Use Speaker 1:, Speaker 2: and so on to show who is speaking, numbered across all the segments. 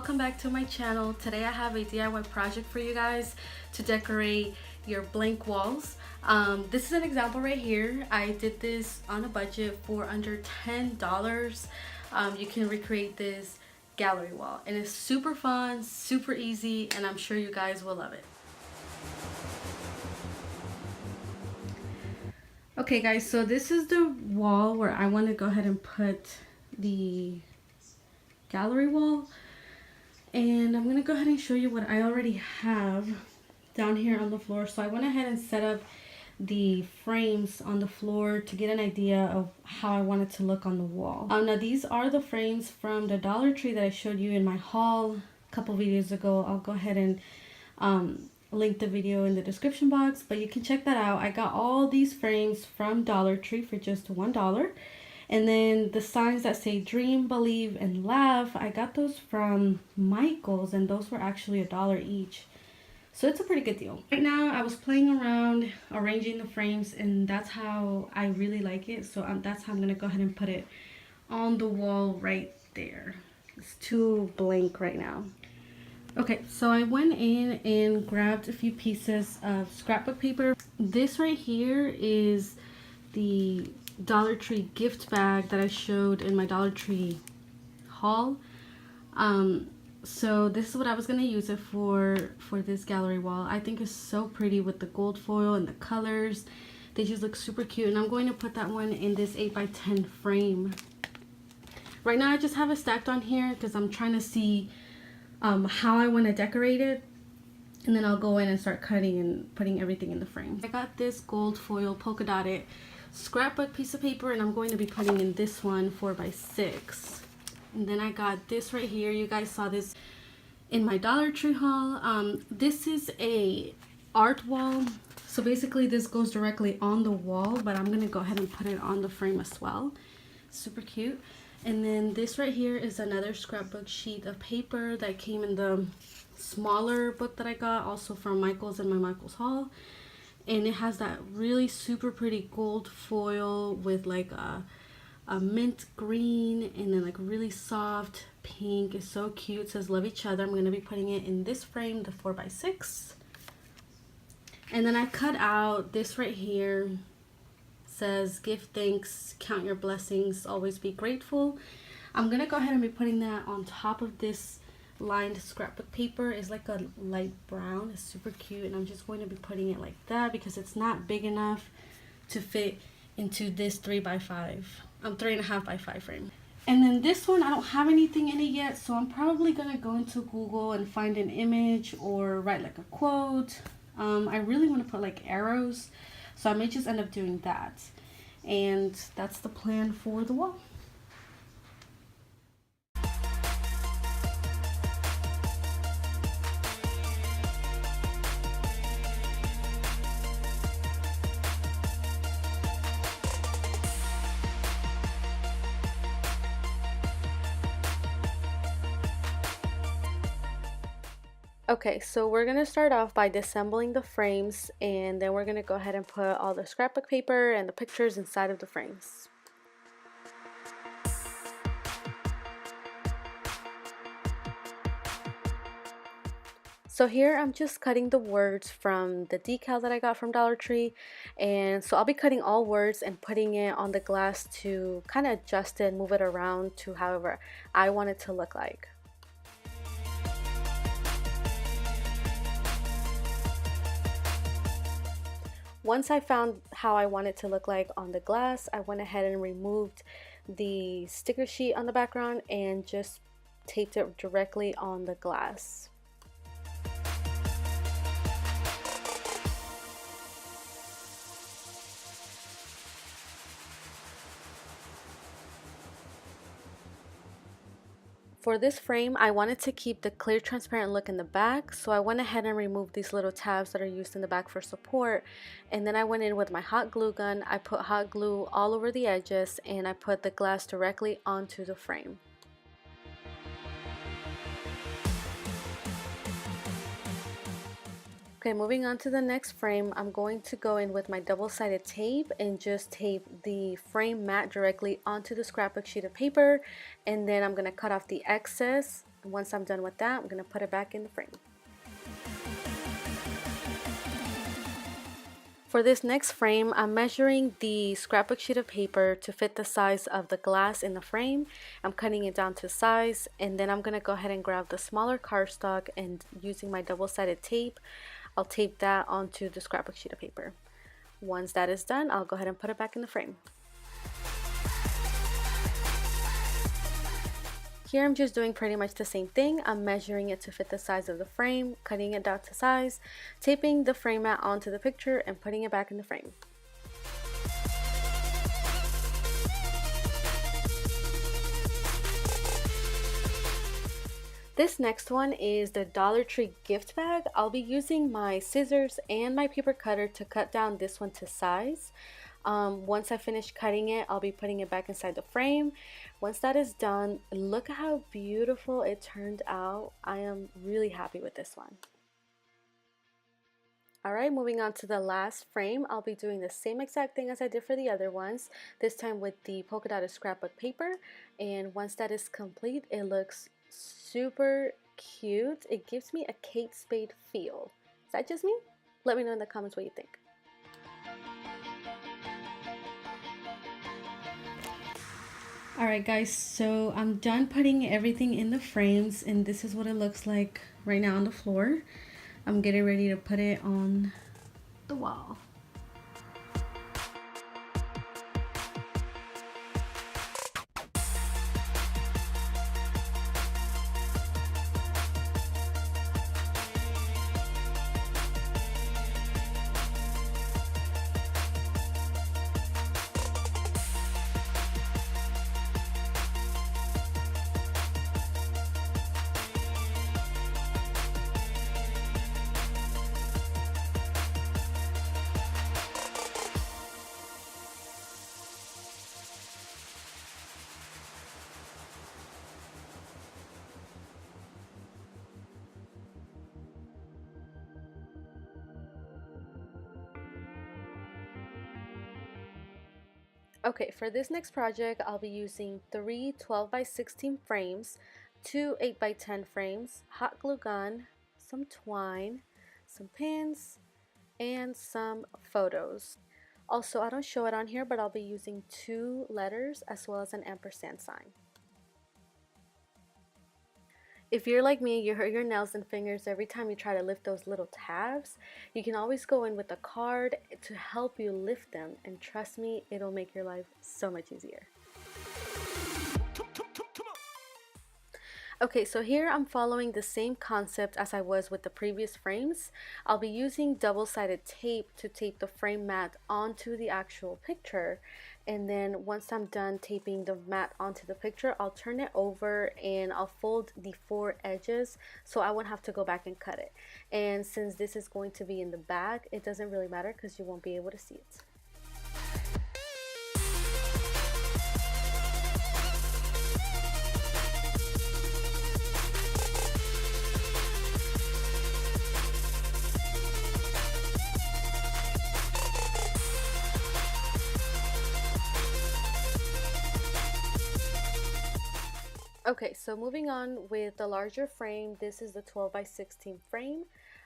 Speaker 1: welcome back to my channel. Today I have a DIY project for you guys to decorate your blank walls. This is an example right here. I did this on a budget for under $10. You can recreate this gallery wall and it's super fun, super easy, and I'm sure you guys will love it. Okay guys, so this is the wall where I want to go ahead and put the gallery wall, and I'm going to go ahead and show you what I already have down here on the floor. So I went ahead and set up the frames on the floor to get an idea of how I want it to look on the wall. Now these are the frames from the Dollar Tree that I showed you in my haul a couple videos ago. I'll go ahead and link the video in the description box, but you can check that out. I got all these frames from Dollar Tree for just $1. And then the signs that say dream, believe, and laugh, I got those from Michael's, and those were actually $1 each. So it's a pretty good deal. Right now I was playing around arranging the frames, and that's how I really like it. So that's how I'm gonna go ahead and put it on the wall right there. It's too blank right now. Okay, so I went in and grabbed a few pieces of scrapbook paper. This right here is the Dollar Tree gift bag that I showed in my Dollar Tree haul. So this is what I was going to use it for this gallery wall. I think it's so pretty with the gold foil and the colors. They just look super cute, and I'm going to put that one in this 8x10 frame. Right now I just have it stacked on here because I'm trying to see how I want to decorate it, and then I'll go in and start cutting and putting everything in the frame. I got this gold foil polka dotted scrapbook piece of paper, and I'm going to be putting in this one 4x6. And then I got this right here. You guys saw this in my Dollar Tree haul. This is a art wall, so basically this goes directly on the wall, but I'm gonna go ahead and put it on the frame as well. Super cute. And then this right here is another scrapbook sheet of paper that came in the smaller book that I got also from Michael's in my Michael's haul. And it has that really super pretty gold foil with like a mint green and then like really soft pink. It's so cute. It says love each other. I'm going to be putting it in this frame, the 4x6. And then I cut out this right here. Says give thanks, count your blessings, always be grateful. I'm gonna go ahead and be putting that on top of this lined scrapbook paper. It's like a light brown. It's super cute, and I'm just going to be putting it like that because it's not big enough to fit into this 3x5 3.5x5 frame. And then this one, I don't have anything in it yet, so I'm probably gonna go into Google and find an image or write like a quote. I really want to put like arrows, so I may just end up doing that. And that's the plan for the wall. Okay, so we're going to start off by disassembling the frames, and then we're going to go ahead and put all the scrapbook paper and the pictures inside of the frames. So here I'm just cutting the words from the decal that I got from Dollar Tree, and so I'll be cutting all words and putting it on the glass to kind of adjust it and move it around to however I want it to look like. Once I found how I want it to look like on the glass, I went ahead and removed the sticker sheet on the background and just taped it directly on the glass. For this frame, I wanted to keep the clear transparent look in the back, so I went ahead and removed these little tabs that are used in the back for support, and then I went in with my hot glue gun. I put hot glue all over the edges, and I put the glass directly onto the frame. Okay, moving on to the next frame, I'm going to go in with my double-sided tape and just tape the frame mat directly onto the scrapbook sheet of paper, and then I'm going to cut off the excess Once I'm done with that, I'm going to put it back in the frame. For this next frame, I'm measuring the scrapbook sheet of paper to fit the size of the glass in the frame. I'm cutting it down to size, and then I'm going to go ahead and grab the smaller cardstock, and using my double-sided tape, I'll tape that onto the scrapbook sheet of paper. Once that is done, I'll go ahead and put it back in the frame. Here I'm just doing pretty much the same thing. I'm measuring it to fit the size of the frame, cutting it down to size, taping the frame mat onto the picture, and putting it back in the frame. This next one is the Dollar Tree gift bag. I'll be using my scissors and my paper cutter to cut down this one to size. Once I finish cutting it, I'll be putting it back inside the frame. Once that is done, look at how beautiful it turned out. I am really happy with this one. Alright, moving on to the last frame. I'll be doing the same exact thing as I did for the other ones, this time with the polka dotted scrapbook paper. And once that is complete, it looks super cute. It gives me a Kate Spade feel. Is that just me? Let me know in the comments what you think. Alright guys, so I'm done putting everything in the frames, and this is what it looks like right now on the floor. I'm getting ready to put it on the wall. Okay, for this next project, I'll be using 3 12x16 frames, 2 8x10 frames, hot glue gun, some twine, some pins, and some photos. Also, I don't show it on here, but I'll be using 2 letters as well as an ampersand sign. If you're like me, you hurt your nails and fingers every time you try to lift those little tabs, you can always go in with a card to help you lift them, and trust me, it'll make your life so much easier. Okay, so here I'm following the same concept as I was with the previous frames. I'll be using double-sided tape to tape the frame mat onto the actual picture, and then once I'm done taping the mat onto the picture, I'll turn it over and I'll fold the 4 edges so I won't have to go back and cut it. And since this is going to be in the back, it doesn't really matter because you won't be able to see it. Okay, so moving on with the larger frame, this is the 12x16 frame.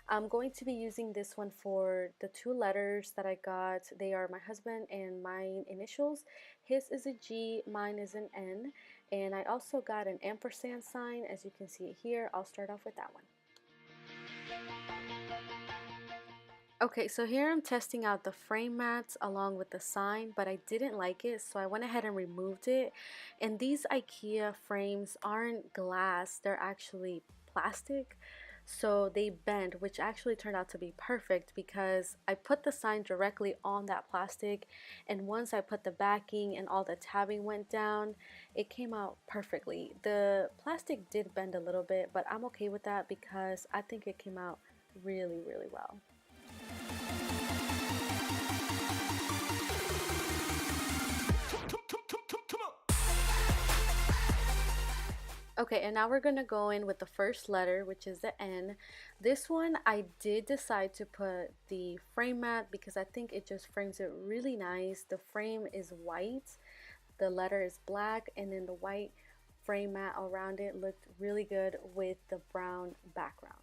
Speaker 1: I'm going to be using this one for the 2 letters that I got. They are my husband and my initials. His is a G, mine is an N. And I also got an ampersand sign, as you can see it here. I'll start off with that one. Okay, so here I'm testing out the frame mats along with the sign, but I didn't like it, so I went ahead and removed it. And these IKEA frames aren't glass, they're actually plastic, so they bend, which actually turned out to be perfect because I put the sign directly on that plastic, and once I put the backing and all the tabbing went down, it came out perfectly. The plastic did bend a little bit, but I'm okay with that because I think it came out really, really well. Okay, and now we're going to go in with the first letter, which is the N. This one, I did decide to put the frame mat because I think it just frames it really nice. The frame is white, the letter is black, and then the white frame mat around it looked really good with the brown background.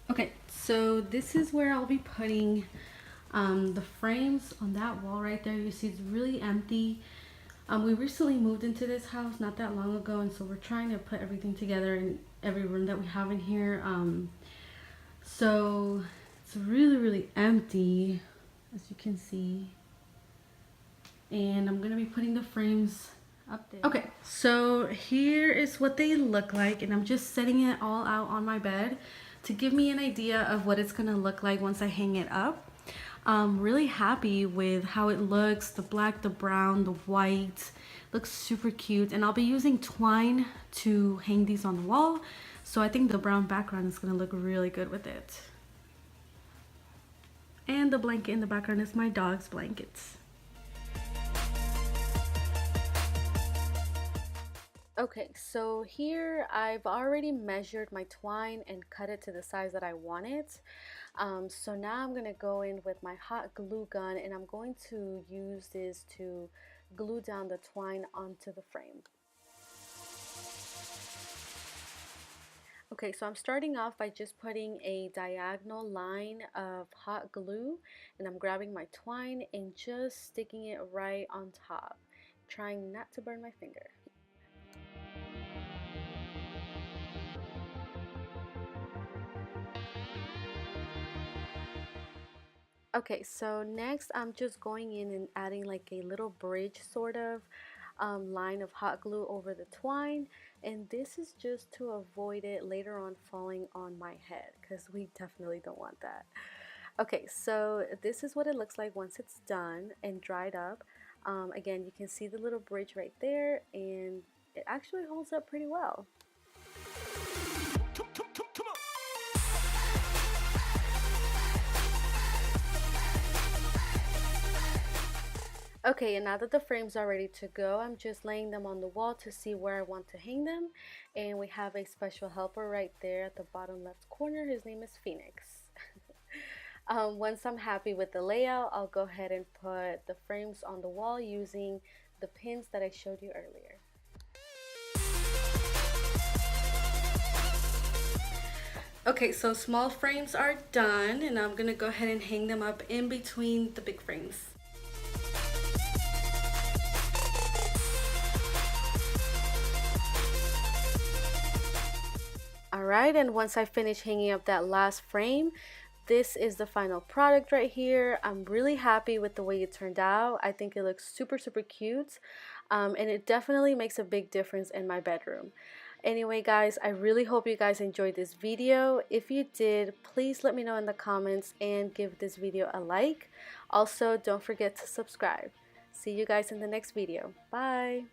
Speaker 1: Okay, so this is where I'll be putting the frames on that wall right there. You see it's really empty. We recently moved into this house not that long ago, and so we're trying to put everything together in every room that we have in here. So it's really empty, as you can see. And I'm gonna be putting the frames up there. Okay, so here is what they look like, and I'm just setting it all out on my bed to give me an idea of what it's gonna look like once I hang it up. I'm really happy with how it looks. The black, the brown, the white looks super cute, and I'll be using twine to hang these on the wall, so I think the brown background is gonna look really good with it. And the blanket in the background is my dog's blankets. Okay, so here I've already measured my twine and cut it to the size that I want it. So now I'm gonna go in with my hot glue gun, and I'm going to use this to glue down the twine onto the frame. Okay, so I'm starting off by just putting a diagonal line of hot glue, and I'm grabbing my twine and just sticking it right on top, trying not to burn my finger. Okay, so next I'm just going in and adding like a little bridge sort of line of hot glue over the twine, and this is just to avoid it later on falling on my head, because we definitely don't want that. Okay, so this is what it looks like once it's done and dried up. Again, you can see the little bridge right there, and it actually holds up pretty well. Okay, and now that the frames are ready to go, I'm just laying them on the wall to see where I want to hang them. And we have a special helper right there at the bottom left corner. His name is Phoenix. Once I'm happy with the layout, I'll go ahead and put the frames on the wall using the pins that I showed you earlier. Okay, so small frames are done, and I'm gonna go ahead and hang them up in between the big frames. Alright, and once I finish hanging up that last frame, this is the final product right here. I'm really happy with the way it turned out. I think it looks super cute, and it definitely makes a big difference in my bedroom. Anyway guys, I really hope you guys enjoyed this video. If you did, please let me know in the comments and give this video a like. Also, don't forget to subscribe. See you guys in the next video. Bye!